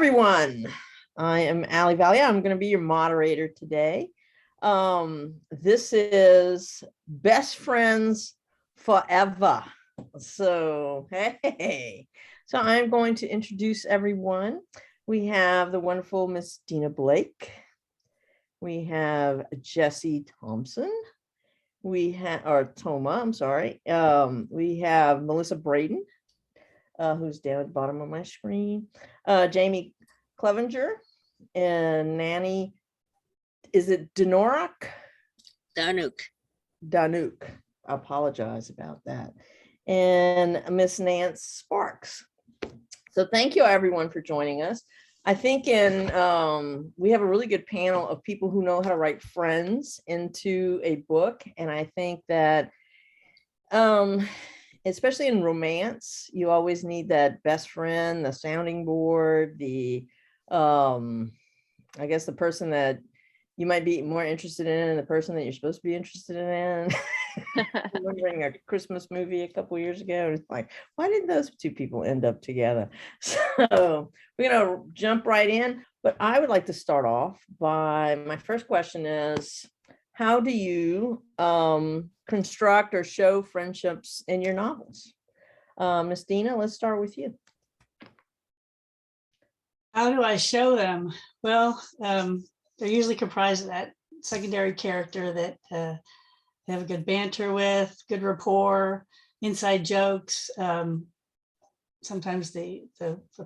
everyone. I am Vali. I'm going to be your moderator today. This is Best Friends Forever. So, hey. So I'm going to introduce everyone. We have the wonderful Miss Dena Blake. We have Jesse Thompson. We have, or Thoma, I'm sorry. We have Melissa Brayden, who's down at the bottom of my screen. Jaime Clevenger and Nanny, is it Danuk? Danuk. I apologize about that. And Miss Nance Sparks. So thank you everyone for joining us. I think we have a really good panel of people who know how to write friends into a book. And I think that especially in romance, you always need that best friend, the sounding board, the I guess the person that you might be more interested in, the person that you're supposed to be interested in. Remembering a Christmas movie a couple years ago, it's like, why did those two people end up together? So we're gonna jump right in, but I would like to start off by, my first question is, how do you construct or show friendships in your novels? Miss Dena, let's start with you. How do I show them? Well, they're usually comprised of that secondary character that they have a good banter with, good rapport, inside jokes. Sometimes the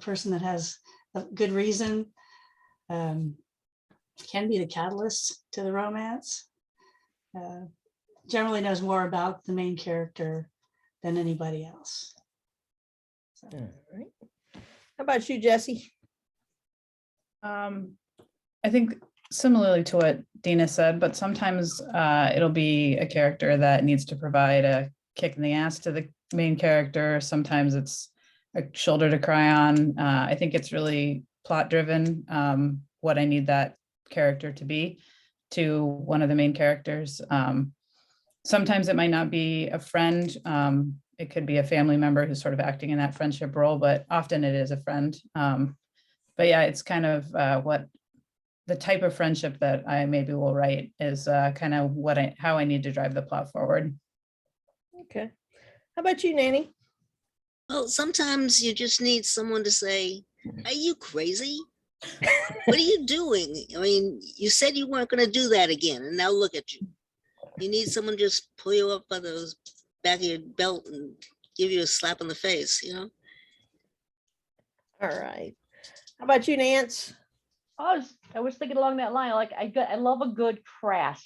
person that has a good reason can be the catalyst to the romance. Generally knows more about the main character than anybody else. So. All right. How about you, Jesse? I think similarly to what Dena said, but sometimes it'll be a character that needs to provide a kick in the ass to the main character. Sometimes it's a shoulder to cry on. I think it's really plot driven, what I need that character to be to one of the main characters. Sometimes it might not be a friend. It could be a family member who's sort of acting in that friendship role, but often it is a friend. But yeah, it's kind of what the type of friendship that I maybe will write is kind of how I need to drive the plot forward. Okay. How about you, Nanny? Well, sometimes you just need someone to say, are you crazy? What are you doing? I mean, you said you weren't going to do that again, and now look at you. You need someone to just pull you up by the back of your belt and give you a slap in the face, you know? All right. How about you, Nance? I was thinking along that line. Like I love a good crass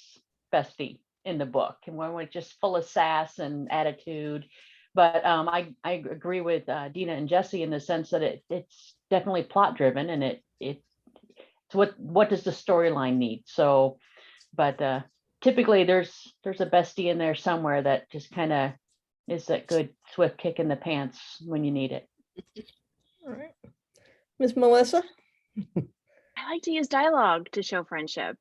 bestie in the book, and when we're just full of sass and attitude. But I agree with Dena and Jesse in the sense that it's definitely plot driven, and it's what does the storyline need. So, but typically there's a bestie in there somewhere that just kind of is that good swift kick in the pants when you need it. All right. Miss Melissa? I like to use dialogue to show friendship.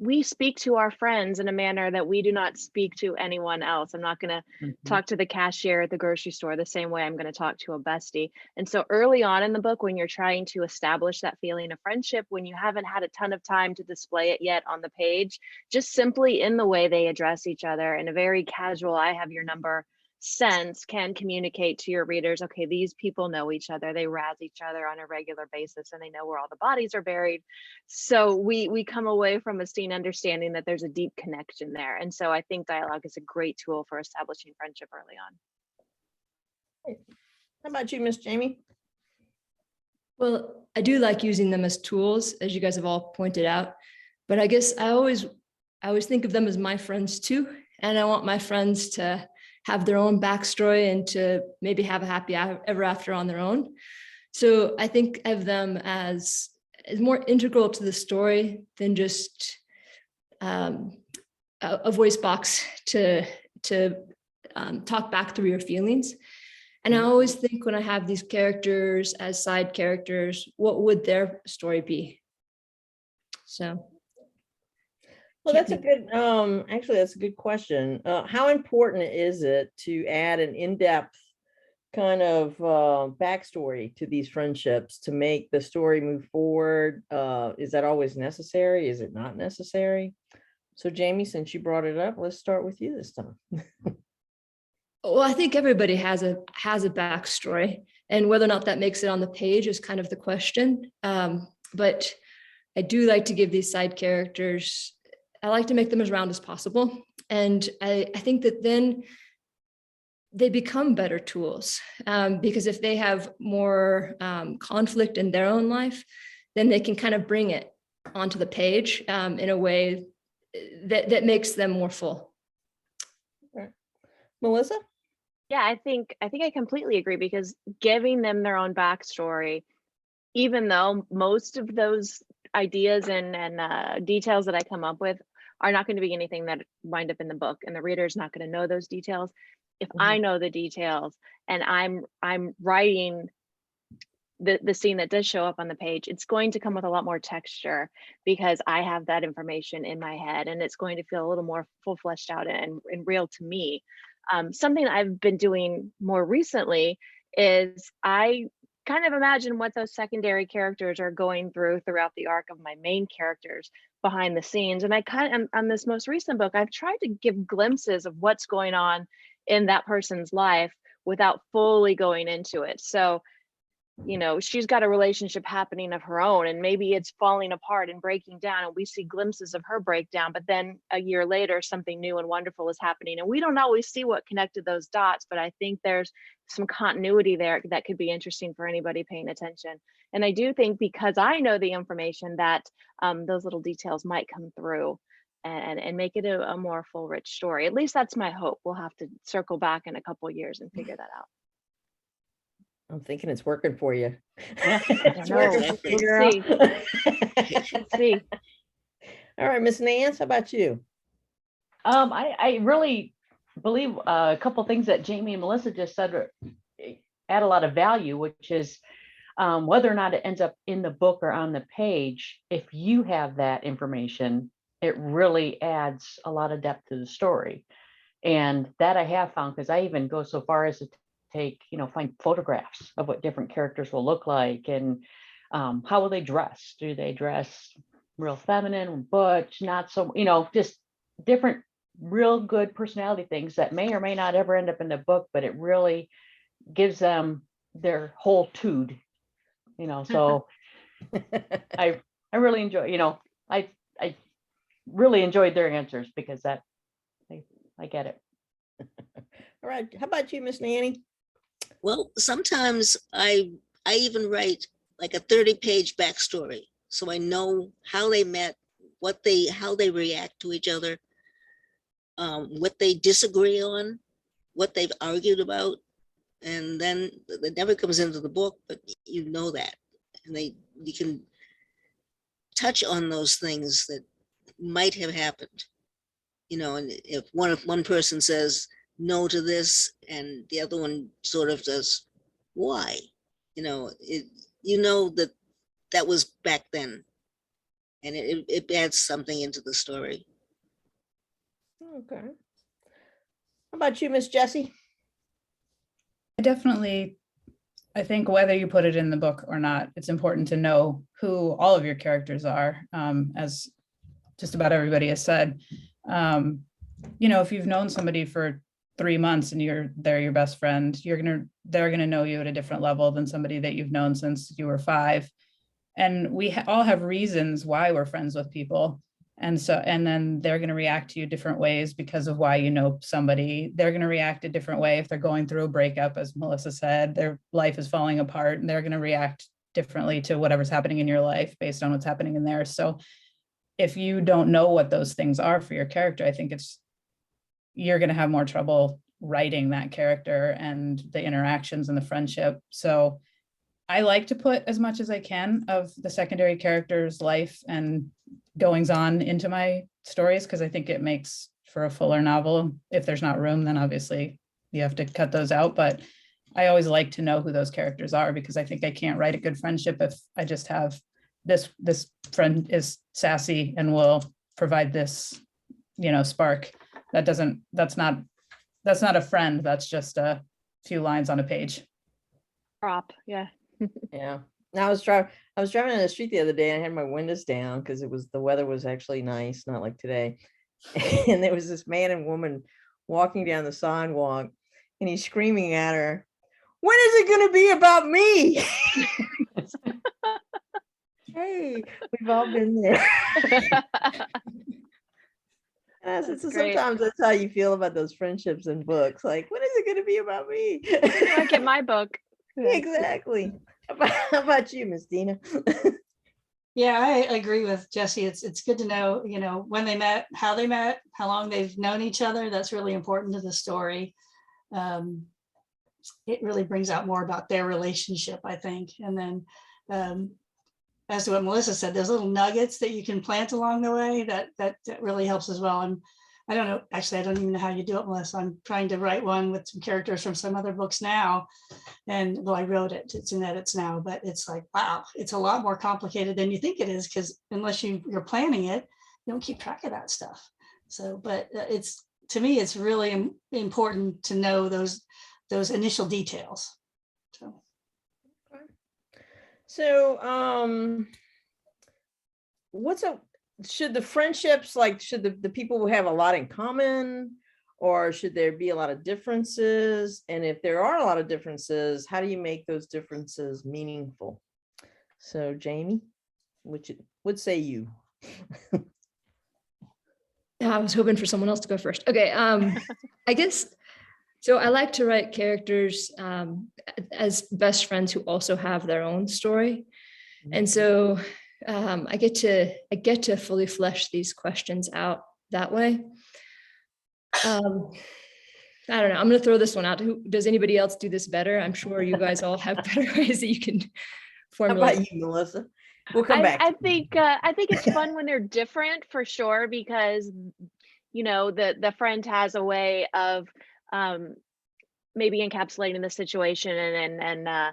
We speak to our friends in a manner that we do not speak to anyone else. I'm not going to talk to the cashier at the grocery store the same way I'm going to talk to a bestie. And so early on in the book, when you're trying to establish that feeling of friendship, when you haven't had a ton of time to display it yet on the page, just simply in the way they address each other in a very casual, I have your number sense can communicate to your readers, okay, these people know each other, they razz each other on a regular basis, and they know where all the bodies are buried. So we come away from a scene understanding that there's a deep connection there. And so I think dialogue is a great tool for establishing friendship early on. How about you, Miss Jaime? Well, I do like using them as tools, as you guys have all pointed out, but I guess I always think of them as my friends too. And I want my friends to have their own backstory and to maybe have a happy ever after on their own. So I think of them as more integral to the story than just a voice box to talk back through your feelings. And I always think when I have these characters as side characters, what would their story be? So. Well, that's a good, actually, that's a good question. How important is it to add an in-depth kind of backstory to these friendships to make the story move forward? Is that always necessary? Is it not necessary? So Jaime, since you brought it up, let's start with you this time. Well, I think everybody has a backstory, and whether or not that makes it on the page is kind of the question. But I do like to give these side characters, I like to make them as round as possible. And I think that then they become better tools, because if they have more conflict in their own life, then they can kind of bring it onto the page in a way that makes them more full. Melissa? Yeah, I think I completely agree, because giving them their own backstory, even though most of those ideas and details that I come up with are not going to be anything that wind up in the book, and the reader is not going to know those details. If I know the details and I'm writing the scene that does show up on the page, it's going to come with a lot more texture because I have that information in my head, and it's going to feel a little more full fleshed out and real to me. Something I've been doing more recently is I kind of imagine what those secondary characters are going throughout the arc of my main characters behind the scenes. And I kind of, on this most recent book, I've tried to give glimpses of what's going on in that person's life without fully going into it. So, you know, she's got a relationship happening of her own, and maybe it's falling apart and breaking down, and we see glimpses of her breakdown, but then a year later something new and wonderful is happening, and we don't always see what connected those dots, but I think there's some continuity there that could be interesting for anybody paying attention. And I do think, because I know the information, that those little details might come through and make it a more full, rich story. At least that's my hope. We'll have to circle back in a couple of years and figure that out. I'm thinking it's working for you. Yeah, It's working for you, girl. Let's see. All right, Miss Nance, how about you? I really believe a couple things that Jaime and Melissa just said add a lot of value, which is whether or not it ends up in the book or on the page. If you have that information, it really adds a lot of depth to the story. And that I have found, because I even go so far as to take, find photographs of what different characters will look like, and how will they dress? Do they dress real feminine, butch, not so, just different real good personality things that may or may not ever end up in the book, but it really gives them their whole tude, so I really enjoy, I really enjoyed their answers, because that I get it. All right, how about you, Miss Nanny? Well, sometimes I even write like a 30-page backstory, so I know how they met, how they react to each other, what they disagree on, what they've argued about, and then it never comes into the book, but you know that, and you can touch on those things that might have happened, and if one person says no to this and the other one sort of does, why, that was back then, and it adds something into the story. Okay. How about you, Miss Jessie? I think whether you put it in the book or not, it's important to know who all of your characters are, as just about everybody has said. If you've known somebody for 3 months and they're your best friend, they're gonna know you at a different level than somebody that you've known since you were 5. And we all have reasons why we're friends with people. And then they're going to react to you different ways because of why you know somebody. They're going to react a different way if they're going through a breakup, as Melissa said, their life is falling apart, and they're going to react differently to whatever's happening in your life based on what's happening in theirs. So if you don't know what those things are for your character, I think you're going to have more trouble writing that character and the interactions and the friendship. So I like to put as much as I can of the secondary character's life and goings on into my stories, because I think it makes for a fuller novel. If there's not room, then obviously you have to cut those out. But I always like to know who those characters are, because I think I can't write a good friendship if I just have this friend is sassy and will provide this, spark. That's not a friend. That's just a few lines on a page. Prop, yeah. Yeah. Now I was driving down the street the other day and I had my windows down because the weather was actually nice, not like today. And there was this man and woman walking down the sidewalk and he's screaming at her, "When is it going to be about me?" Hey, we've all been there. And I said, so great. sometimes that's how you feel about those friendships and books. Like, when is it going to be about me? Like in my book. Exactly. How about you, Miss Dena? Yeah, I agree with Jesse. It's good to know, when they met, how long they've known each other. That's really important to the story. It really brings out more about their relationship, I think. And then as to what Melissa said, there's little nuggets that you can plant along the way that really helps as well. And I don't know, actually, I don't even know how you do it, Melissa. I'm trying to write one with some characters from some other books now. And well, I wrote it, it's in edits now, but it's like, wow, it's a lot more complicated than you think it is, because unless you're planning it, you don't keep track of that stuff. So, but to me, it's really important to know those initial details. So, should the friendships, like, should the people have a lot in common, or should there be a lot of differences? And if there are a lot of differences, how do you make those differences meaningful? So, Jaime, what say you? I was hoping for someone else to go first. Okay, I guess, so I like to write characters as best friends who also have their own story. And so I get to fully flesh these questions out that way. I don't know. I'm going to throw this one out. Does anybody else do this better? I'm sure you guys all have better ways that you can formulate. How about you, Melissa? We'll come back. I think it's fun when they're different, for sure, because the friend has a way of maybe encapsulating the situation and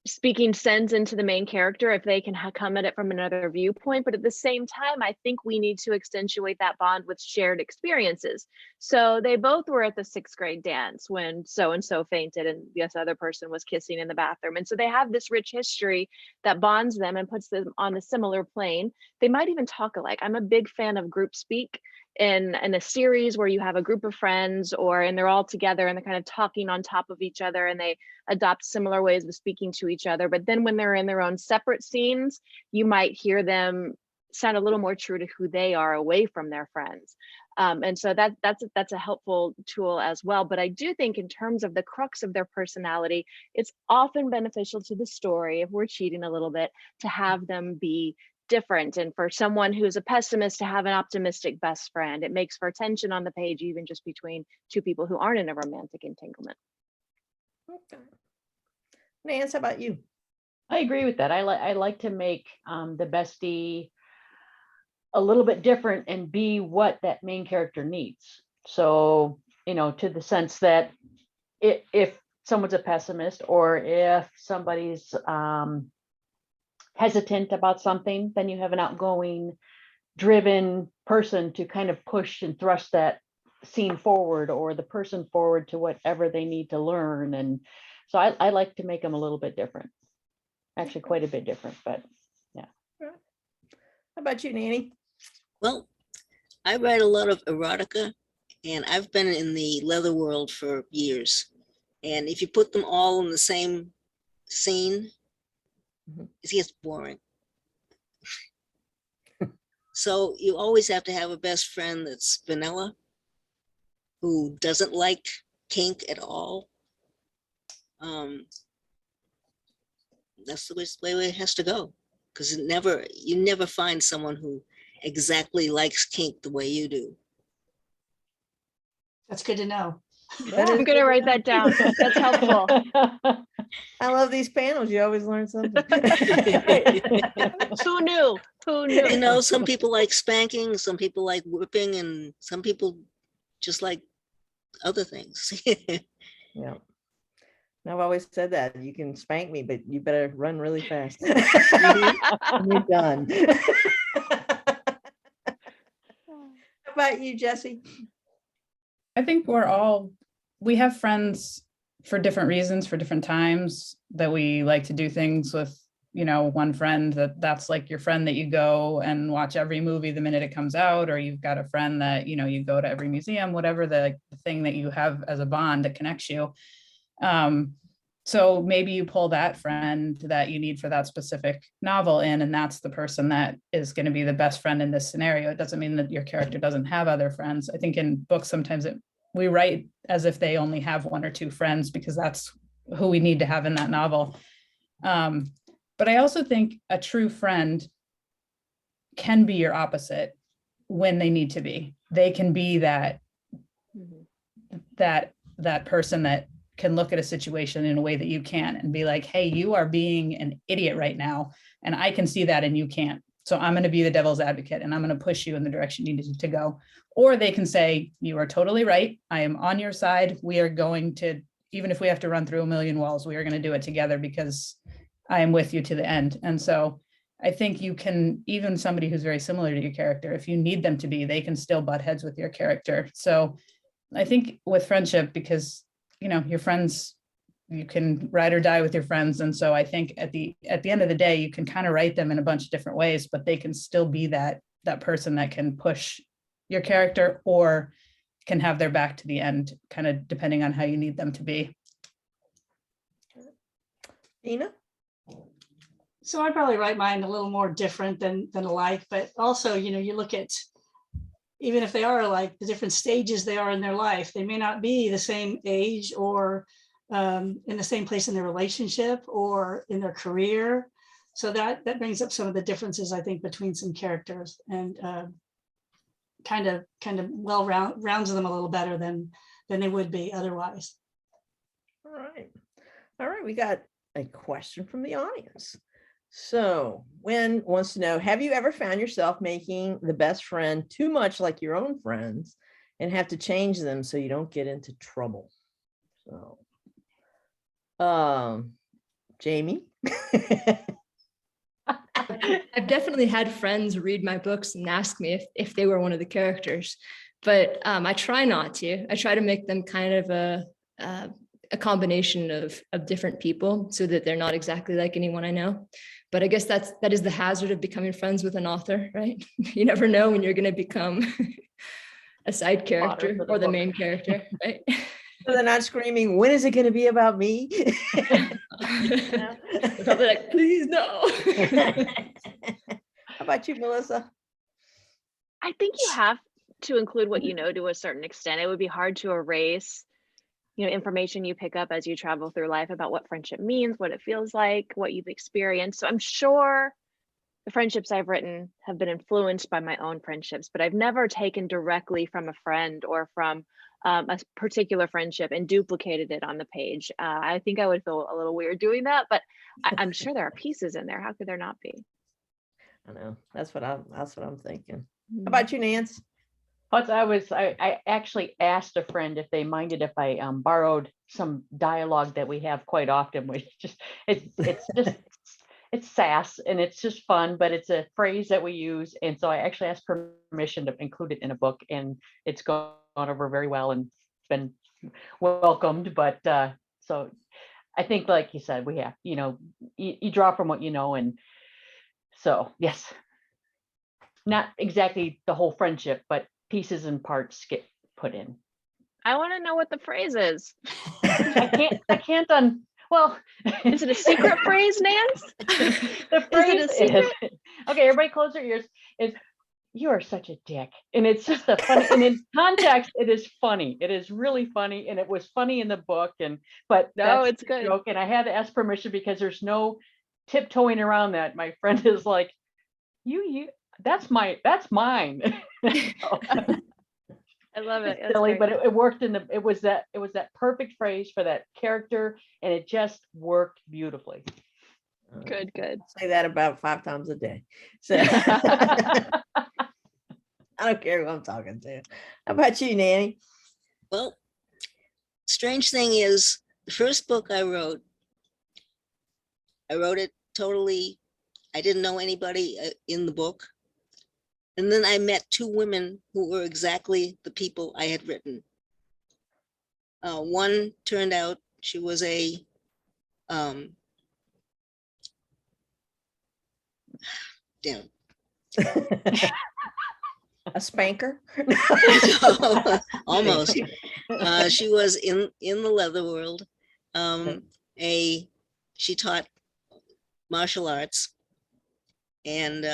speaking sense into the main character if they can come at it from another viewpoint. But at the same time, I think we need to accentuate that bond with shared experiences. So they both were at the 6th grade dance when so-and-so fainted and this other person was kissing in the bathroom. And so they have this rich history that bonds them and puts them on a similar plane. They might even talk alike. I'm a big fan of group speak in a series where you have a group of friends and they're all together and they're kind of talking on top of each other and they adopt similar ways of speaking to each other. But then when they're in their own separate scenes, you might hear them sound a little more true to who they are away from their friends. And so that's a helpful tool as well. But I do think in terms of the crux of their personality, it's often beneficial to the story, if we're cheating a little bit, to have them be different. And for someone who's a pessimist to have an optimistic best friend, it makes for tension on the page, even just between two people who aren't in a romantic entanglement. Okay. Nance, how about you? I agree with that. I like to make the bestie a little bit different and be what that main character needs. So, to the sense that if someone's a pessimist, or if somebody's hesitant about something, then you have an outgoing, driven person to kind of push and thrust that scene forward, or the person forward to whatever they need to learn. And so I like to make them a little bit different, actually quite a bit different, but yeah. How about you, Nanny? Well, I write a lot of erotica, and I've been in the leather world for years. And if you put them all in the same scene, it gets boring. So you always have to have a best friend that's vanilla, who doesn't like kink at all. That's the way it has to go, because you never find someone who exactly likes kink the way you do. That's good to know. I'm going to write that down. That's helpful. I love these panels. You always learn something. Who knew? Some people like spanking, some people like whipping, and some people just like other things. Yeah. I've always said that you can spank me, but you better run really fast. You're done. How about you, Jesse? I think we have friends for different reasons, for different times, that we like to do things with, you know, one friend that's like your friend that you go and watch every movie the minute it comes out, or you've got a friend that, you know, you go to every museum, whatever the thing that you have as a bond that connects you. So maybe you pull that friend that you need for that specific novel in, and that's the person that is going to be the best friend in this scenario. It doesn't mean that your character doesn't have other friends. I think in books, sometimes we write as if they only have one or two friends because that's who we need to have in that novel. But I also think a true friend can be your opposite when they need to be. They can be that person that can look at a situation in a way that you can and be like, hey, you are being an idiot right now, and I can see that and you can't. So I'm going to be the devil's advocate and I'm going to push you in the direction you need to go. Or they can say, you are totally right. I am on your side. We are going to, even if we have to run through a million walls, we are going to do it together because I am with you to the end. And so I think you can, even somebody who's very similar to your character, if you need them to be, they can still butt heads with your character. So I think with friendship, because, you know, your friends, you can ride or die with your friends. And so I think at the end of the day, you can kind of write them in a bunch of different ways, but they can still be that person that can push your character or can have their back to the end, kind of depending on how you need them to be. Dena? So I'd probably write mine a little more different than alike, but also, you know, you look at, even if they are alike, the different stages they are in their life, they may not be the same age or in the same place in their relationship or in their career. So that brings up some of the differences, I think, between some characters, and kind of well rounds them a little better than they would be otherwise. All right. We got a question from the audience. So Wen wants to know, have you ever found yourself making the best friend too much like your own friends and have to change them so you don't get into trouble? So, Jaime? I've definitely had friends read my books and ask me if they were one of the characters, but I try not to. I try to make them kind of a combination of different people so that they're not exactly like anyone I know. But I guess that is the hazard of becoming friends with an author, right? You never know when you're going to become a side character or the main character, right? So they're not screaming, when is it going to be about me? They're probably like, please no. How about you, Melissa? I think you have to include what you know to a certain extent. It would be hard to erase, you know, information you pick up as you travel through life about what friendship means, what it feels like, what you've experienced. So I'm sure the friendships I've written have been influenced by my own friendships, but I've never taken directly from a friend or from a particular friendship and duplicated it on the page. I think I would feel a little weird doing that, but I'm sure there are pieces in there. How could there not be? I know. That's what I'm thinking. How about you, Nance? I actually asked a friend if they minded if I borrowed some dialogue that we have quite often, which it's sass and it's just fun, but it's a phrase that we use. And so I actually asked permission to include it in a book, and it's gone over very well and been welcomed. But so I think, like you said, we have, you know, you draw from what you know. And so, yes, not exactly the whole friendship, but pieces and parts get put in. I want to know what the phrase is. I can't well, is it a secret phrase, Nance? The phrase is, okay, everybody close their ears, is, you are such a dick. And it's just a funny, and in context, it is funny. It is really funny. And it was funny in the book. But no, it's good. Joke. And I had to ask permission because there's no tiptoeing around that. My friend is like, that's mine. I love it. It's silly, but it worked it was that perfect phrase for that character, and it just worked beautifully. Good. Say that about 5 times a day. So I don't care who I'm talking to. How about you, Nanny? Well, strange thing is, the first book I wrote it totally, I didn't know anybody in the book. And then I met 2 women who were exactly the people I had written. One turned out She was a damn. A spanker? Almost. She was in the leather world. She taught martial arts, and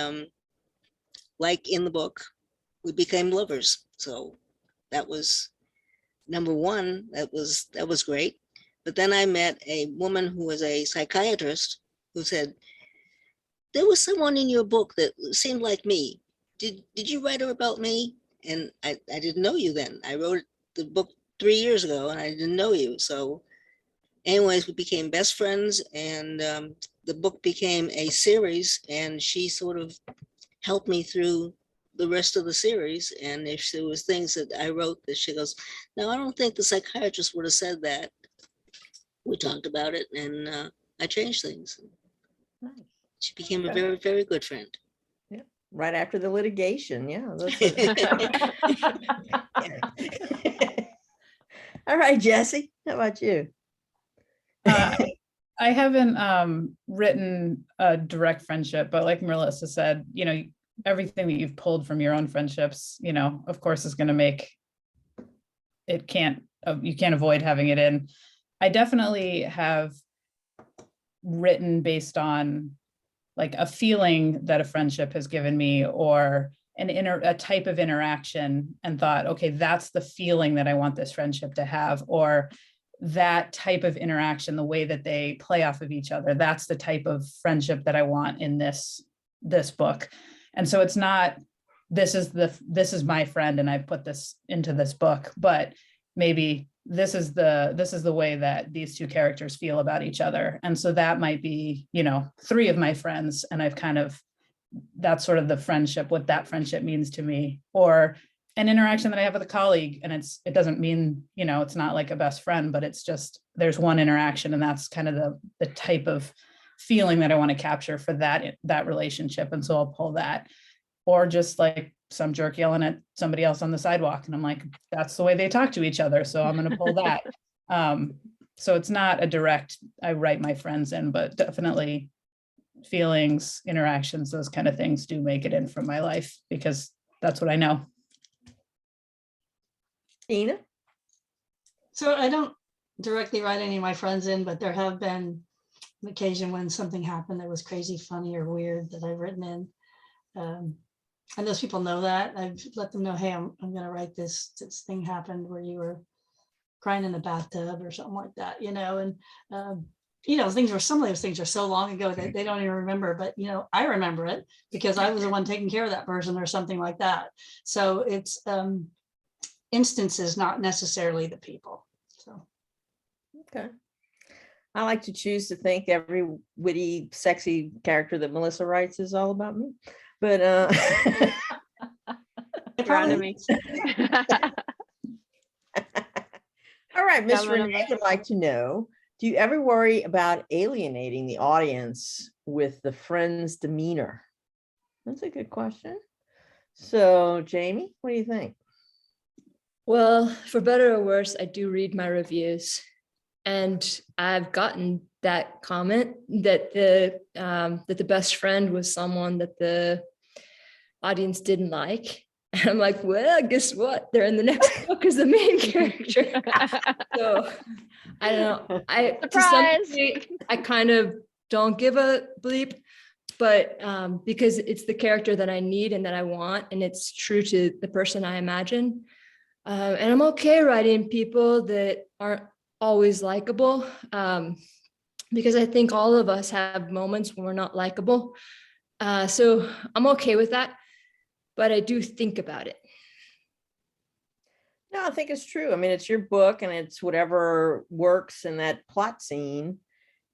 like in the book, we became lovers. So that was number one. That was great. But then I met a woman who was a psychiatrist who said, there was someone in your book that seemed like me. Did you write her about me? And I didn't know you then. I wrote the book 3 years ago and I didn't know you. So anyways, we became best friends, and the book became a series, and she sort of helped me through the rest of the series. And if there was things that I wrote that she goes, no, I don't think the psychiatrist would have said that. We talked about it, and I changed things. Nice. She became a Okay. very, very good friend. Yeah. Right after the litigation. Yeah. All right, Jesse, how about you? I haven't written a direct friendship, but like Melissa said, you know, everything that you've pulled from your own friendships, you know, of course is going to make it you can't avoid having it in. I definitely have written based on like a feeling that a friendship has given me, or a type of interaction, and thought, okay, that's the feeling that I want this friendship to have, or that type of interaction, the way that they play off of each other, that's the type of friendship that I want in this book. And so it's not, this is my friend and I put this into this book, but maybe this is the way that these two characters feel about each other. And so that might be, you know, 3 of my friends, and I've kind of, that's sort of the friendship, what that friendship means to me, or an interaction that I have with a colleague. And it doesn't mean, you know, it's not like a best friend, but it's just, there's one interaction, and that's kind of the type of feeling that I want to capture for that relationship. And so I'll pull that. Or just like some jerk yelling at somebody else on the sidewalk, and I'm like, that's the way they talk to each other, so I'm going to pull that. So it's not a direct, I write my friends in, but definitely feelings, interactions, those kind of things do make it in from my life, because that's what I know. Dena? So I don't directly write any of my friends in, but there have been an occasion when something happened that was crazy, funny, or weird that I've written in. And those people know that. I've let them know, hey, I'm going to write this thing happened where you were crying in the bathtub or something like that, you know. And you know, some of those things are so long ago that they don't even remember, but you know, I remember it because I was the one taking care of that person or something like that. So it's instances, not necessarily the people. So Okay. I like to choose to think every witty, sexy character that Melissa writes is all about me. But Proud of me. all right, Miss Coming Renee up. would like to know, do you ever worry about alienating the audience with the friend's demeanor? That's a good question. So, Jaime, what do you think? Well, for better or worse, I do read my reviews, and I've gotten that comment that the best friend was someone that the audience didn't like. And I'm like, well, guess what? They're in the next book as the main character. So I don't know. To some Surprise! degree, I kind of don't give a bleep, but because it's the character that I need and that I want, and it's true to the person I imagine. And I'm okay writing people that aren't always likable, because I think all of us have moments when we're not likable. So I'm okay with that, but I do think about it. No, I think it's true. I mean, it's your book and it's whatever works in that plot scene.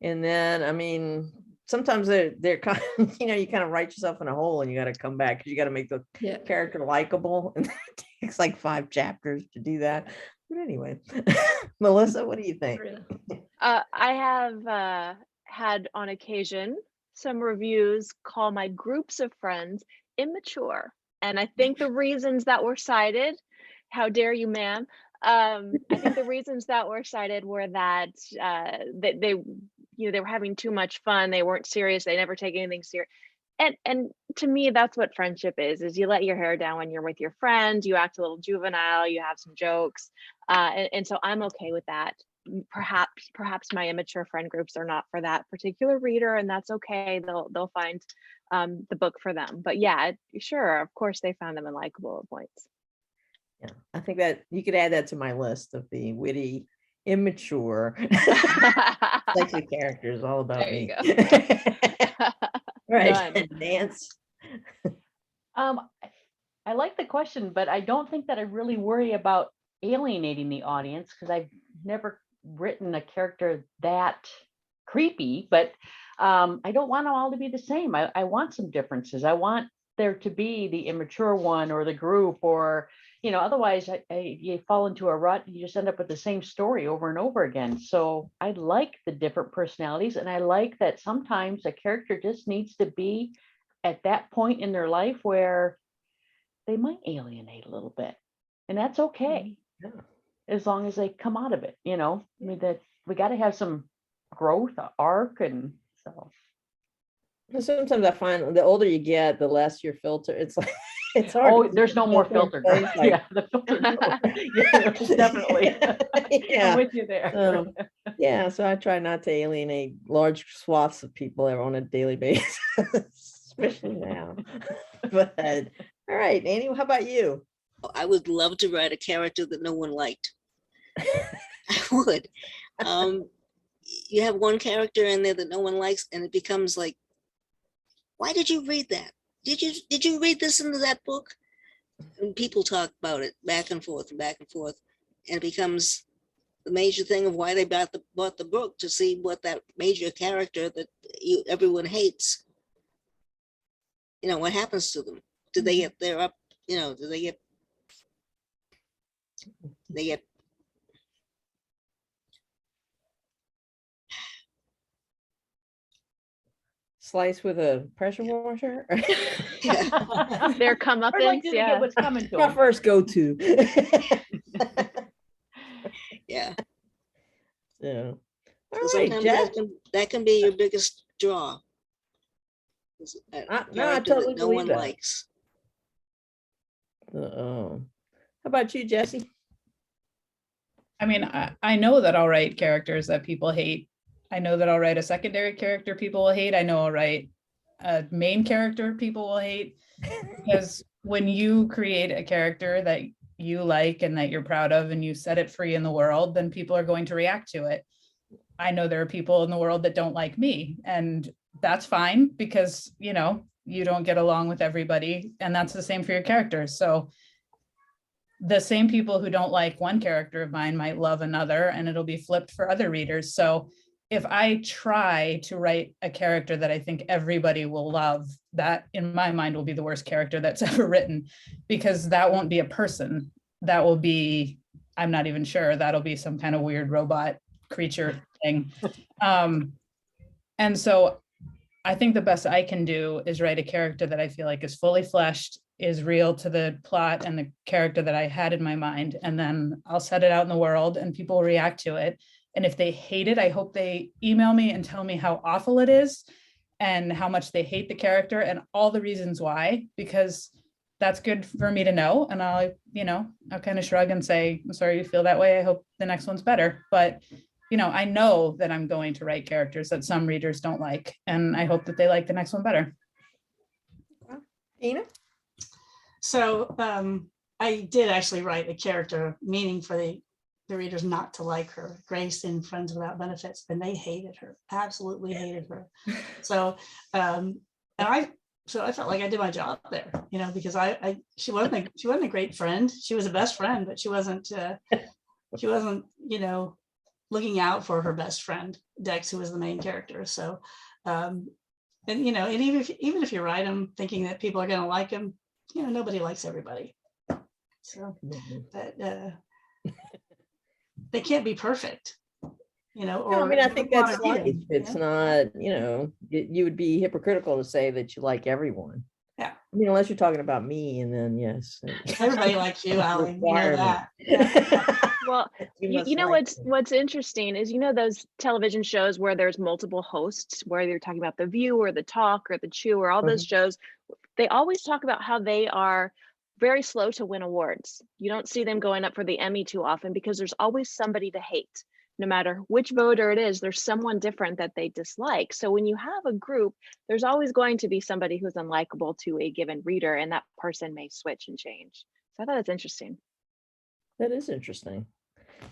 And then, I mean, sometimes they're kind of, you know, you kind of write yourself in a hole and you got to come back because you got to make the character likable. And it takes like 5 chapters to do that. But anyway, Melissa, what do you think? I have had on occasion some reviews call my groups of friends immature. And I think the reasons that were cited, how dare you, ma'am, I think the reasons that were cited were that they they were having too much fun. They weren't serious. They never take anything serious. And to me, that's what friendship is you let your hair down when you're with your friend, you act a little juvenile, you have some jokes. And so I'm okay with that. Perhaps my immature friend groups are not for that particular reader, and that's okay. They'll find the book for them. But yeah, sure, of course they found them unlikable at points. Yeah, I think that you could add that to my list of the witty, immature, sexy characters all about There you me. Right, Done. Nance. I like the question, but I don't think that I really worry about alienating the audience because I've never written a character that creepy, but I don't want them all to be the same. I want some differences. I want there to be the immature one or the group, or otherwise you fall into a rut and you just end up with the same story over and over again. So I like the different personalities, and I like that sometimes a character just needs to be at that point in their life where they might alienate a little bit, and that's okay. Yeah. As long as they come out of it. I mean, that we got to have some growth arc, and so. Sometimes I find the older you get, the less your filter. It's like it's hard. Oh, there's no more filter. Like, Yeah, the filter. Yeah, definitely. Yeah. I'm with you there. Yeah, so I try not to alienate large swaths of people on a daily basis, especially now. But all right, Annie, how about you? I would love to write a character that no one liked. I would. You have one character in there that no one likes, and it becomes like, why did you read that? Did you read this into that book? And people talk about it back and forth and back and forth, and it becomes the major thing of why they bought the book, to see what that major character that everyone hates, what happens to them. Do they get their up? Do they get slice with a pressure washer? Their comeuppance, Like to get what's coming to My them. first go-to. Yeah. So, all So right, sometimes Jess. that can be your biggest draw. I Character totally that no believe one that. likes. How about you, Jesse? I mean, I know that I'll write characters that people hate. I know that I'll write a secondary character people will hate. I know I'll write a main character people will hate. Because when you create a character that you like and that you're proud of, and you set it free in the world, then people are going to react to it. I know there are people in the world that don't like me, and that's fine, because you don't get along with everybody, and that's the same for your characters. So the same people who don't like one character of mine might love another, and it'll be flipped for other readers. So if I try to write a character that I think everybody will love, that in my mind will be the worst character that's ever written, because that won't be a person. That will be, I'm not even sure, that'll be some kind of weird robot creature thing. And so I think the best I can do is write a character that I feel like is fully fleshed, is real to the plot and the character that I had in my mind. And then I'll set it out in the world and people will react to it. And if they hate it, I hope they email me and tell me how awful it is and how much they hate the character and all the reasons why, because that's good for me to know. And I'll kind of shrug and say, I'm sorry you feel that way. I hope the next one's better. But I know that I'm going to write characters that some readers don't like, and I hope that they like the next one better. Dena? So I did actually write a character, meaning for the readers not to like her, Grace in Friends Without Benefits, and they hated her, absolutely hated her. So I felt like I did my job there, because she wasn't a great friend. She was a best friend, but she wasn't looking out for her best friend, Dex, who was the main character. So, and even if you write them thinking that people are going to like them, nobody likes everybody. So, but they can't be perfect, I mean, I think that's life. It's not, you would be hypocritical to say that you like everyone. Yeah. I mean, unless you're talking about me, and then yes. Everybody likes you, Allie. You know that. Yeah. Well, You you, must you know like what's interesting is, you know, those television shows where there's multiple hosts, where they're talking about The View or The Talk or The Chew or all those shows, they always talk about how they are very slow to win awards. You don't see them going up for the Emmy too often because there's always somebody to hate. No matter which voter it is, there's someone different that they dislike. So when you have a group, there's always going to be somebody who's unlikable to a given reader, and that person may switch and change. So I thought that's interesting. That is interesting.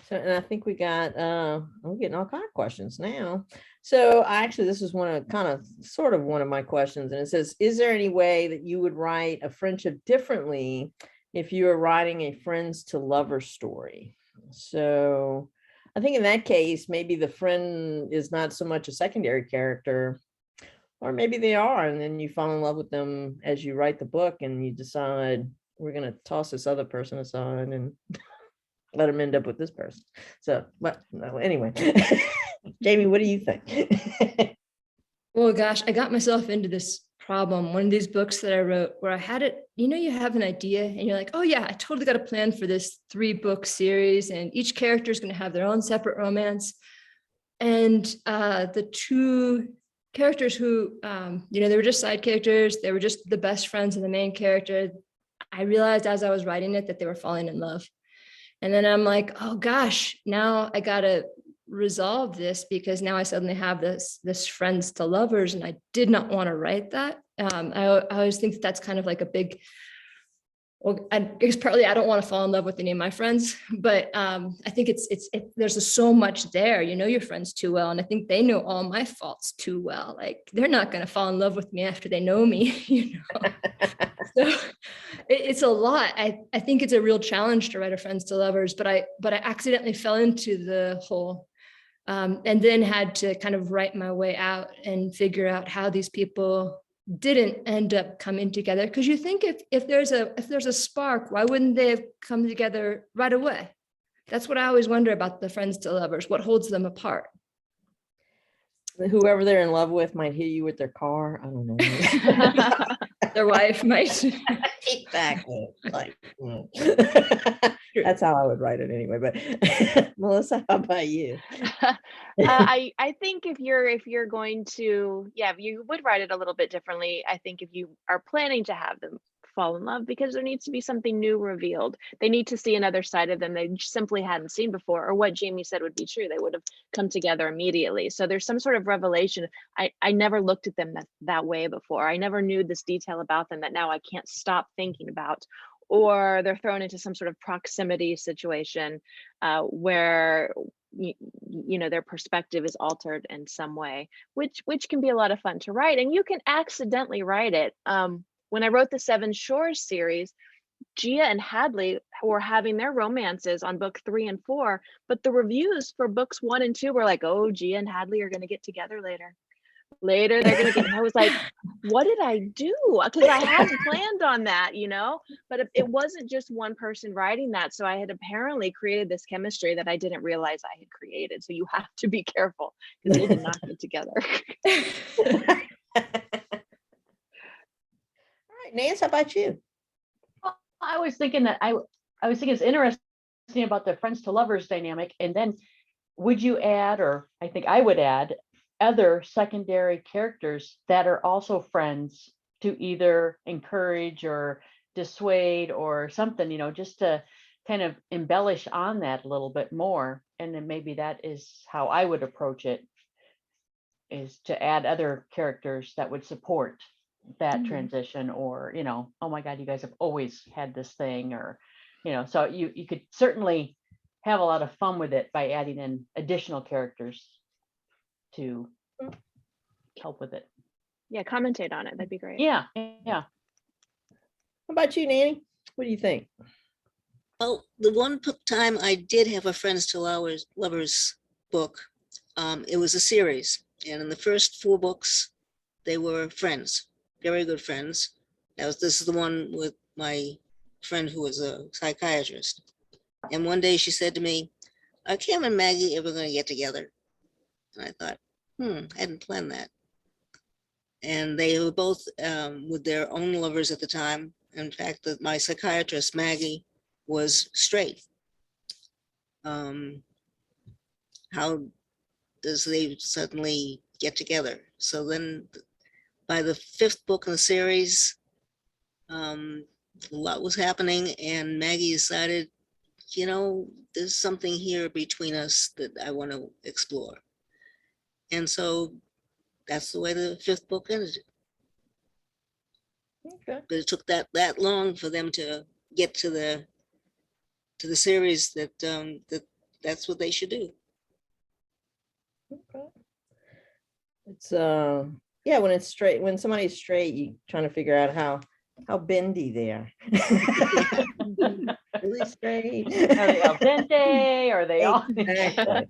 So, and I think we got, I'm getting all kind of questions now. So actually, this is one of sort of one of my questions. And it says, is there any way that you would write a friendship differently if you were writing a friends to lovers story? So I think in that case, maybe the friend is not so much a secondary character, or maybe they are, and then you fall in love with them as you write the book and you decide we're going to toss this other person aside and let them end up with this person. So, but no, anyway, Jamie, what do you think? Well, gosh, I got myself into this problem. One of these books that I wrote where I had it, you know, you have an idea and you're like, oh yeah, I totally got a plan for this 3-book series and each character is going to have their own separate romance. And the 2 characters who, you know, they were just side characters. They were just the best friends of the main character. I realized as I was writing it that they were falling in love. And then I'm like, oh gosh, now I got to resolve this because now I suddenly have this friends to lovers, and I did not want to write that. I always think that's kind of like a big, well, I guess partly I don't want to fall in love with any of my friends, but I think there's so much there. You know your friends too well, and I think they know all my faults too well. Like they're not going to fall in love with me after they know me, you know. So it's a lot. I think it's a real challenge to write a friends to lovers, but I accidentally fell into the hole. And then had to kind of write my way out and figure out how these people didn't end up coming together. Because you think if there's a spark, why wouldn't they have come together right away? That's what I always wonder about the friends to lovers. What holds them apart? Whoever they're in love with might hit you with their car. I don't know. Their wife might. Exactly. Like, that's how I would write it anyway. But Melissa, how about you? I think if you're going to, yeah, you would write it a little bit differently. I think if you are planning to have them fall in love, because there needs to be something new revealed. They need to see another side of them they simply hadn't seen before, or what Jamie said would be true. They would have come together immediately. So there's some sort of revelation. I never looked at them that way before. I never knew this detail about them that now I can't stop thinking about. Or they're thrown into some sort of proximity situation where you know their perspective is altered in some way, which can be a lot of fun to write, and you can accidentally write it. When I wrote the 7 Shores series, Gia and Hadley were having their romances on book 3 and 4, but the reviews for books 1 and 2 were like, oh, Gia and Hadley are going to get together later they're going to get, and I was like, what did I do? Because I hadn't planned on that, you know, but it wasn't just one person writing that. So I had apparently created this chemistry that I didn't realize I had created. So you have to be careful because they did not get together. All right, Nance, how about you? Well, I was thinking it's interesting about the friends to lovers dynamic. And then would you add, or I think I would add, other secondary characters that are also friends to either encourage or dissuade or something, you know, just to kind of embellish on that a little bit more. And then maybe that is how I would approach it, is to add other characters that would support that transition, or, you know, oh my God, you guys have always had this thing, or, you know, so you could certainly have a lot of fun with it by adding in additional characters to help with it. Yeah, commentate on it. That'd be great. Yeah. How about you, Nanny? What do you think? Well, the one time I did have a friends to lovers book, it was a series, and in the first 4 books, they were friends, very good friends. This is the one with my friend who was a psychiatrist. And one day she said to me, are Cam and Maggie ever going to get together? And I thought, I hadn't planned that. And they were both with their own lovers at the time. In fact, my psychiatrist, Maggie, was straight. how does they suddenly get together? So then by the 5th book in the series, a lot was happening, and Maggie decided, you know, there's something here between us that I want to explore. And so that's the way the 5th book ended. Okay. But it took that long for them to get to the series that that's what they should do. Okay. It's yeah, when it's straight, when somebody's straight, you trying to figure out how bendy they are. Really straight. Are they al dente? Are they all? Exactly.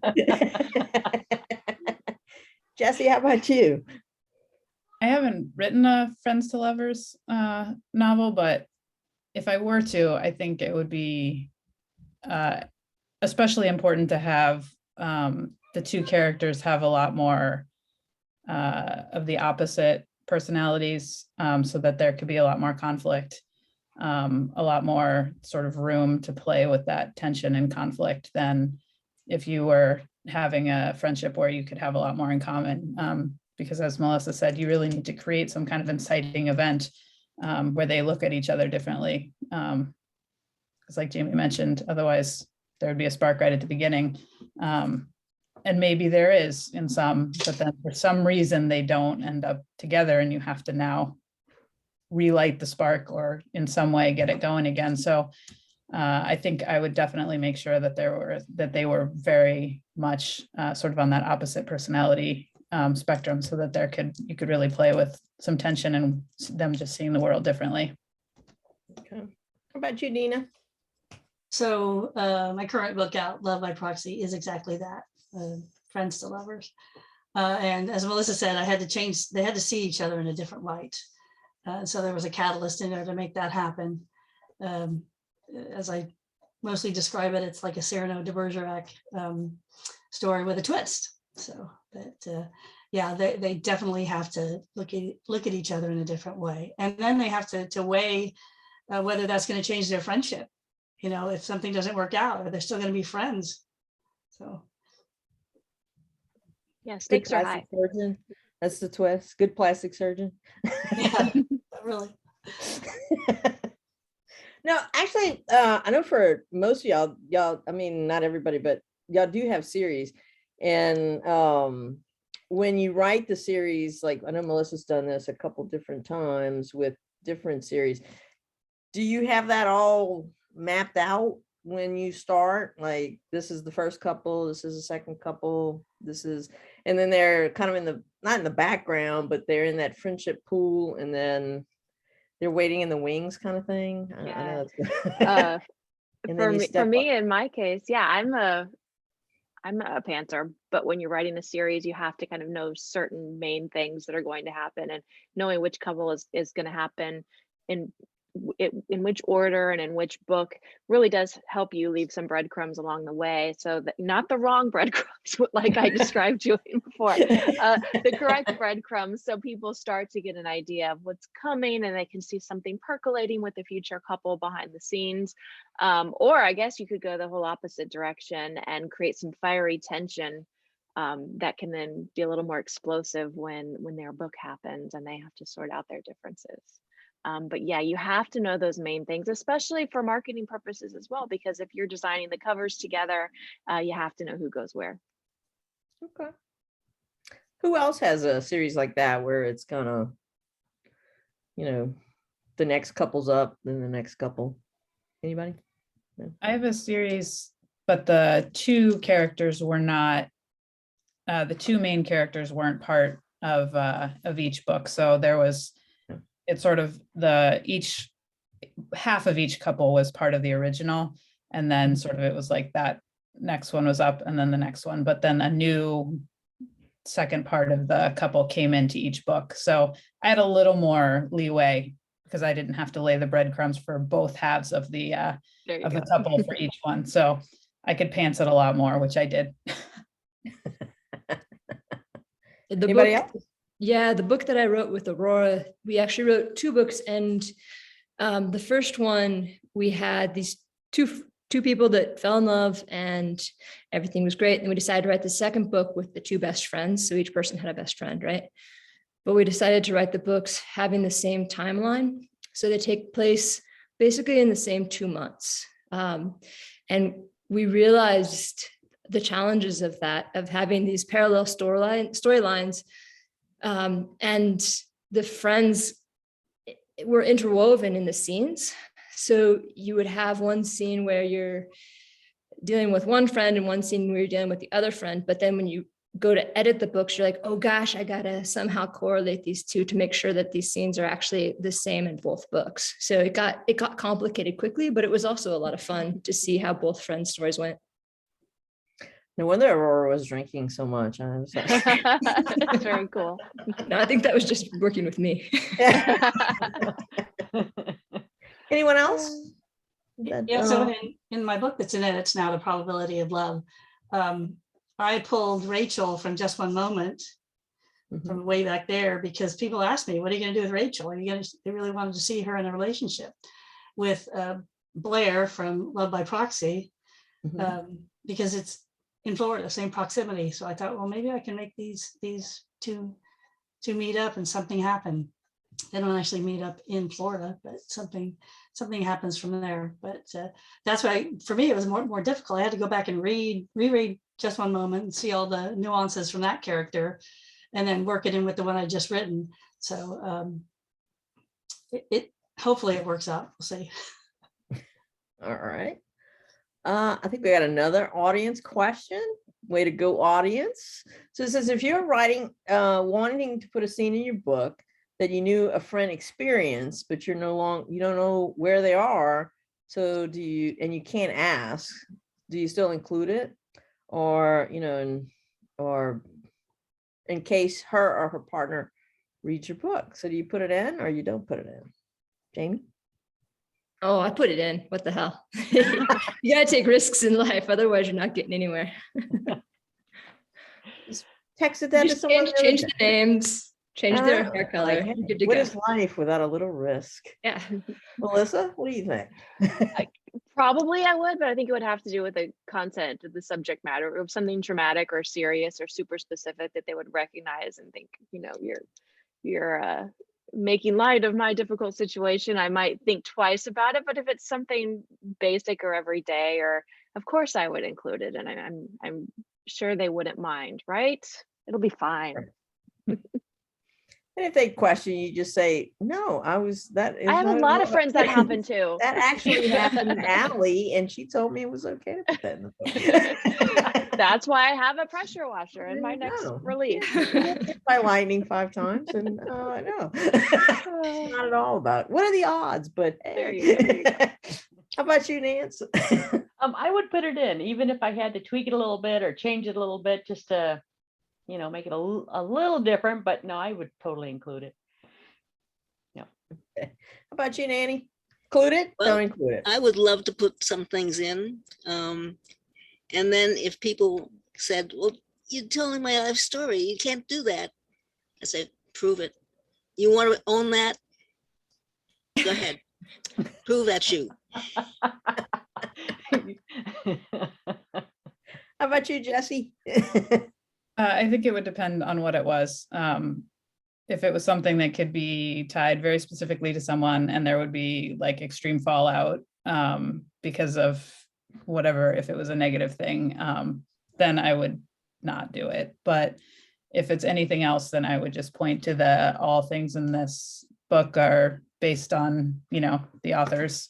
Jesse, how about you? I haven't written a Friends to Lovers novel, but if I were to, I think it would be especially important to have the two characters have a lot more of the opposite personalities, so that there could be a lot more conflict, a lot more sort of room to play with that tension and conflict than if you were having a friendship where you could have a lot more in common. Because as Melissa said, you really need to create some kind of inciting event where they look at each other differently. Because like Jaime mentioned, otherwise there would be a spark right at the beginning. And maybe there is in some, but then for some reason they don't end up together and you have to now relight the spark or in some way get it going again. So I think I would definitely make sure that they were very much sort of on that opposite personality spectrum, so that you could really play with some tension and them just seeing the world differently. Okay. How about you, Dena? So my current book out, Love by Proxy, is exactly that, Friends to Lovers. And as Melissa said, they had to see each other in a different light. So there was a catalyst in there to make that happen. As I mostly describe it, it's like a Cyrano de Bergerac story with a twist. So that, yeah, they definitely have to look at each other in a different way. And then they have to weigh whether that's going to change their friendship. You know, if something doesn't work out, or they're still going to be friends. So. Yeah, Good stakes are plastic high. surgeon. That's the twist. Good plastic surgeon. Yeah, really. No, actually, I know for most of y'all, I mean, not everybody, but y'all do have series. And when you write the series, like I know Melissa's done this a couple different times with different series. Do you have that all mapped out when you start? Like, this is the first couple, this is the second couple, this is, and then they're kind of not in the background, but they're in that friendship pool, and then they're waiting in the wings kind of thing. I know that's for me, in my case, yeah, I'm a pantser, but when you're writing a series, you have to kind of know certain main things that are going to happen, and knowing which couple is going to happen in which order and in which book really does help you leave some breadcrumbs along the way, so that not the wrong breadcrumbs like I described Julian before, the correct breadcrumbs, so people start to get an idea of what's coming and they can see something percolating with the future couple behind the scenes. Or I guess you could go the whole opposite direction and create some fiery tension that can then be a little more explosive when their book happens and they have to sort out their differences. But yeah, you have to know those main things, especially for marketing purposes as well, because if you're designing the covers together, you have to know who goes where. Okay. Who else has a series like that where it's kind of, you know, the next couple's up, then the next couple? Anybody? No. I have a series, but the two characters were not, the two main characters weren't part of each book. So there was, it's sort of each half of each couple was part of the original. And then sort of it was like that next one was up and then the next one, but then a new second part of the couple came into each book. So I had a little more leeway because I didn't have to lay the breadcrumbs for both halves of the couple for each one. So I could pants it a lot more, which I did. Anybody else? Yeah, the book that I wrote with Aurora, we actually wrote two books, and the first one we had these two two people that fell in love and everything was great. And we decided to write the second book with the two best friends. So each person had a best friend, right? But we decided to write the books having the same timeline. So they take place basically in the same 2 months. And we realized the challenges of that, of having these parallel storylines, and the friends were interwoven in the scenes. So you would have one scene where you're dealing with one friend and one scene where you're dealing with the other friend. But then when you go to edit the books, you're like, oh gosh, I gotta somehow correlate these two to make sure that these scenes are actually the same in both books. So it got complicated quickly, but it was also a lot of fun to see how both friends' stories went. No wonder Aurora was drinking so much. I was like, That's very cool. No, I think that was just working with me. anyone else? Yeah, so in my book that's in edits now, The Probability of Love, I pulled Rachel from Just One Moment from way back there, because people asked me, what are you going to do with Rachel? They really wanted to see her in a relationship with Blair from Love by Proxy, because it's in Florida, same proximity. So I thought, well, maybe I can make these two meet up and something happen. They don't actually meet up in Florida, but something happens from there. But that's why, for me, it was more difficult. I had to go back and reread Just One Moment and see all the nuances from that character, and then work it in with the one I just written. So it hopefully it works out. We'll see. All right. I think we got another audience question. Way to go, audience. So it says, if you're writing, wanting to put a scene in your book that you knew a friend experienced, but you don't know where they are, so and you can't ask, do you still include it? Or, or in case her or her partner reads your book. So do you put it in or you don't put it in? Jaime? Oh, I put it in. What the hell? You gotta take risks in life, otherwise you're not getting anywhere. Just texted that to someone. Change the names, change their hair color. Like, You're good to what go. is life without a little risk? Yeah. Melissa, what do you think? Probably I would, but I think it would have to do with the content of the subject matter, of something traumatic or serious or super specific that they would recognize and think, you're making light of my difficult situation. I might think twice about it, but if it's something basic or everyday, or of course I would include it, and I'm sure they wouldn't mind, right? It'll be fine. And if they question you, just say, no, I have a lot of friends that happen too. That actually happened to Allie, and she told me it was okay to put that in the book. That's why I have a pressure washer in my next release. Hit by lightning 5 times, and I know. It's not at all about what are the odds, but hey. There you go. How about you, Nance? I would put it in, even if I had to tweak it a little bit or change it a little bit, just to make it a little different, but no, I would totally include it. Yeah. Okay. How about you, Nanny? Include it? Well, Don't include it. I would love to put some things in. And then if people said, well, you're telling my life story, you can't do that. I say, prove it. You want to own that? Go ahead. Prove that's you. How about you, Jesse? I think it would depend on what it was. If it was something that could be tied very specifically to someone and there would be like extreme fallout because of whatever, if it was a negative thing, then I would not do it. But if it's anything else, then I would just point to all things in this book are based on, the author's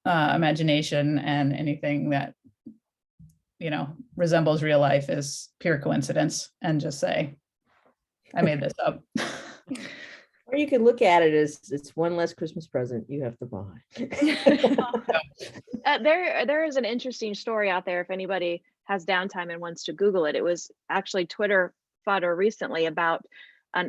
imagination, and anything that resembles real life is pure coincidence, and just say, I made this up. Or you could look at it as it's one less Christmas present you have to buy. There is an interesting story out there if anybody has downtime and wants to Google it. It was actually Twitter fodder recently about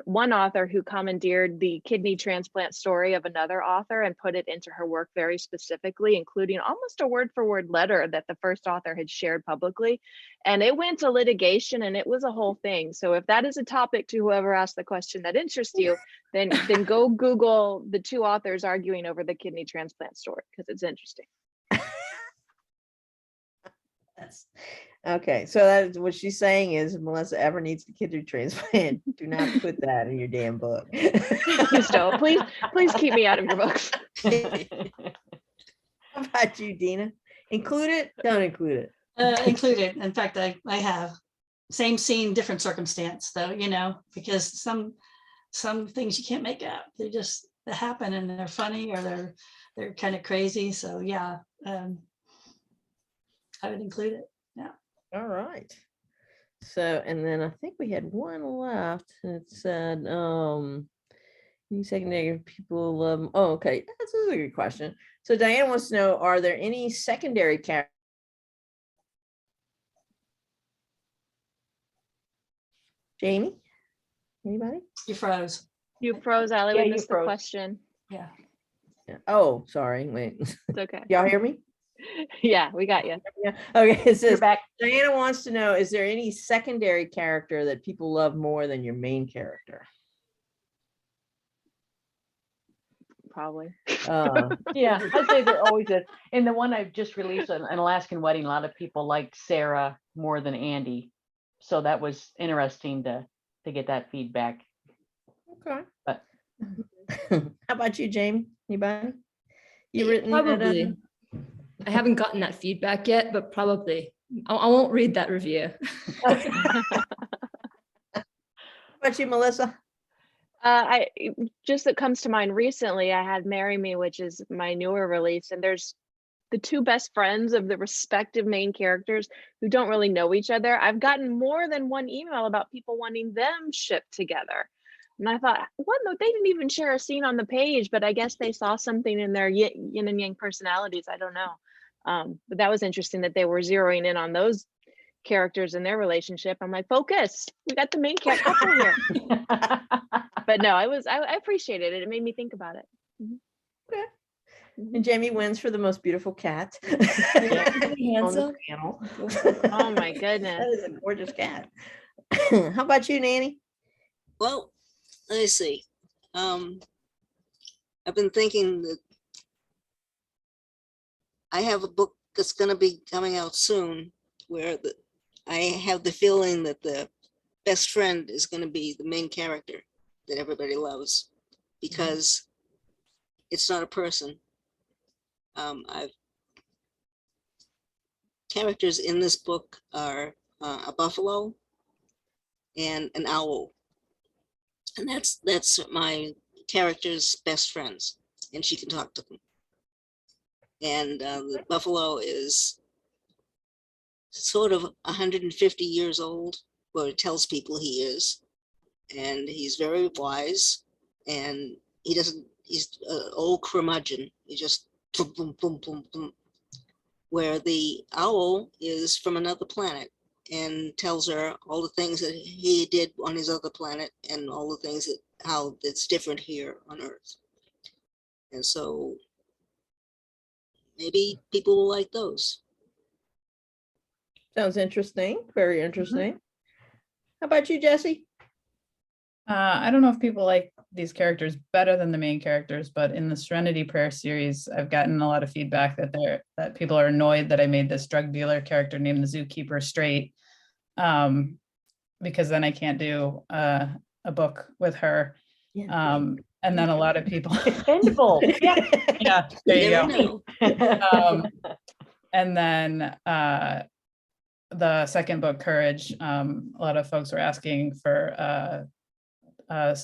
one author who commandeered the kidney transplant story of another author and put it into her work very specifically, including almost a word-for-word letter that the first author had shared publicly. And it went to litigation, and it was a whole thing. So if that is a topic to whoever asked the question that interests you, then go Google the two authors arguing over the kidney transplant story, because it's interesting. That's okay. So that's what she's saying is, if Melissa ever needs a kidney transplant, do not put that in your damn book. Please don't. Please keep me out of your books. How about you, Dena? Include it? Don't include it. Included. In fact, I have same scene, different circumstance, though, because some things you can't make up. They happen and they're funny or they're kind of crazy. So yeah, I would include it. Yeah. All right. So, and then I think we had one left. It said, any secondary people love. Oh, okay. That's a good question. So Diana wants to know, are there any secondary characters? Jamie? Anybody? You froze. You froze, Allie. Yeah, We you missed the froze. question. Yeah. Yeah. Oh, sorry. Wait. It's okay. Y'all hear me? Yeah, we got you. Yeah. Okay. It You're says back. Diana wants to know, is there any secondary character that people love more than your main character? Probably. Yeah, I'd say there always is. In the one I've just released, an Alaskan Wedding, a lot of people liked Sarah more than Andy. So that was interesting to get that feedback. Okay. But How about you, Jamie? Anybody? You written Probably. I haven't gotten that feedback yet, but probably. I won't read that review. How about you, Melissa? I just that comes to mind recently, I had Marry Me, which is my newer release, and there's the two best friends of the respective main characters who don't really know each other. I've gotten more than one email about people wanting them shipped together. And I thought, what? No, they didn't even share a scene on the page, but I guess they saw something in their yin and yang personalities. I don't know. But that was interesting that they were zeroing in on those characters in their relationship. I'm like, focus. We got the main character here. But no, I appreciated it. It made me think about it. Okay. And Jamie wins for the most beautiful cat. On the panel. Oh my goodness. That is a gorgeous cat. How about you, Nanny? Well, let me see. I've been thinking that I have a book that's going to be coming out soon where I have the feeling that the best friend is going to be the main character that everybody loves, because it's not a person. Characters in this book are a buffalo and an owl, and that's my character's best friends, and she can talk to them. And the buffalo is sort of 150 years old, or it tells people he is, and he's very wise, and he's an old curmudgeon. He just boom, boom, boom, boom, boom. Where the owl is from another planet and tells her all the things that he did on his other planet and all the things that how it's different here on Earth. And so maybe people will like those. Sounds interesting. Very interesting. How about you, Jesse? I don't know if people like these characters better than the main characters, but in the Serenity Prayer series, I've gotten a lot of feedback that people are annoyed that I made this drug dealer character named the Zookeeper straight, because then I can't do a book with her. And then a lot of people Expendable. Yeah. Yeah, there you never go. And then the second book, Courage, a lot of folks were asking for a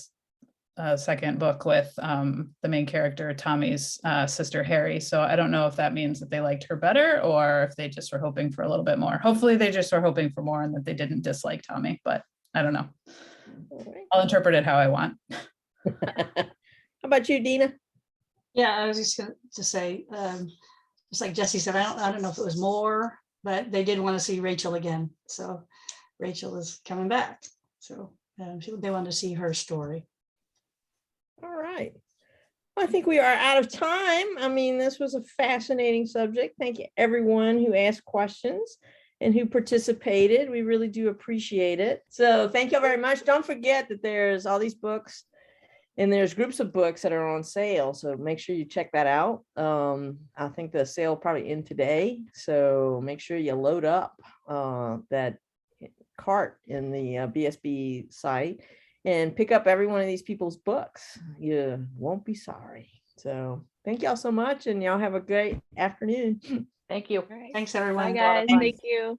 second book with the main character, Tommy's sister, Harry. So I don't know if that means that they liked her better or if they just were hoping for a little bit more. Hopefully they just were hoping for more and that they didn't dislike Tommy, but I don't know. I'll interpret it how I want. How about you, Dena? Yeah, I was just going to say, just like Jesse said, I don't know if it was more, but they did want to see Rachel again. So Rachel is coming back. So they wanted to see her story. All right. Well, I think we are out of time. I mean, this was a fascinating subject. Thank you, everyone who asked questions and who participated. We really do appreciate it. So thank you very much. Don't forget that there's all these books And there's groups of books that are on sale, so make sure you check that out. I think the sale probably end today, so make sure you load up that cart in the BSB site and pick up every one of these people's books. You won't be sorry. So thank y'all so much, and y'all have a great afternoon. Thank you. All right. Thanks, everyone. Bye, guys. Thank you.